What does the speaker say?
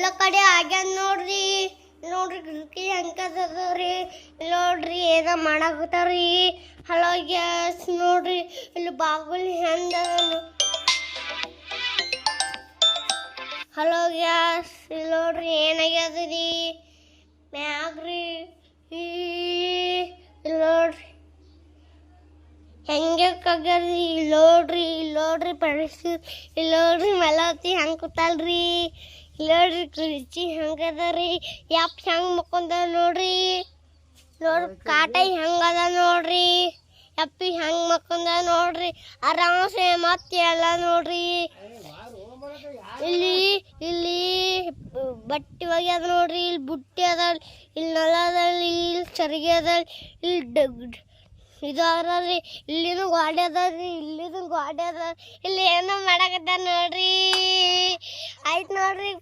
ಎಲ್ಲ ಕಡೆ ಆಗ್ಯಾನ ನೋಡ್ರಿ. ನೋಡ್ರಿ ಗಿಡಕಿ ಹೆಂಗದರಿ. ನೋಡ್ರಿ ಏನೋ ಮಾಡಾಕತ್ತಾರಿ. ಹಲೋ ಗ್ಯಾಸ್ ನೋಡ್ರಿ ಇಲ್ಲಿ ಬಾಗುಲ್ ಹೆಂಗ. ಹಲೋ ಗ್ಯಾಸ್ ಇಲ್ಲಿ ನೋಡ್ರಿ ಏನಾಗ್ಯದ್ರಿ ಮ್ಯಾಗ್ರಿ. ಇಲ್ಲಿ ನೋಡ್ರಿ ಹೆಂಗ್ಯಾಕಾಗ್ಯದ್ರಿ. ಇಲ್ಲಿ ನೋಡ್ರಿ ಪರಿಸ್ಥಿತಿ. ಇಲ್ಲಿ ನೋಡ್ರಿ ಮಲತಿ ಹೆಂಗೆ ಕೂತಲ್ರಿ. ಇಲ್ಲಿ ನೋಡ್ರಿ ಕುರ್ಚಿ ಹೆಂಗದರಿ. ಯಪ್ ಹೆಂಗೆ ಮಕ್ಕೊಂದ ನೋಡ್ರಿ. ನೋಡ್ರಿ ಕಾಟೈ ಹೆಂಗದ ನೋಡ್ರಿ. ಯಪ್ಪಿ ಹೆಂಗೆ ಮಕ್ಕೊಂದ ನೋಡ್ರಿ. ಆರಾಮ್ಸೆ ಮತ್ತೆ ಎಲ್ಲ ನೋಡ್ರಿ. ಇಲ್ಲಿ ಬಟ್ಟೆ ಒಗ್ಯದ ನೋಡ್ರಿ. ಇಲ್ಲಿ ಬುಟ್ಟಿ ಅದ. ಇಲ್ಲಿ ನಳ ಅದ. ಇಲ್ಲಿ ಚರಿಗೆ ಅದ. ಇಲ್ಲಿ ಇದು ಅದ್ರಿ. ಇಲ್ಲಿನೂ ಗಾಡಿ ಅದಾವ್ರಿ. ಇಲ್ಲಿನೂ ಗಾಡಿ ಅದ. ಇಲ್ಲಿ ಏನೋ ಮಾಡಕತ್ತ ನೋಡ್ರಿ. ಆಯ್ತು ನೋಡ್ರಿ.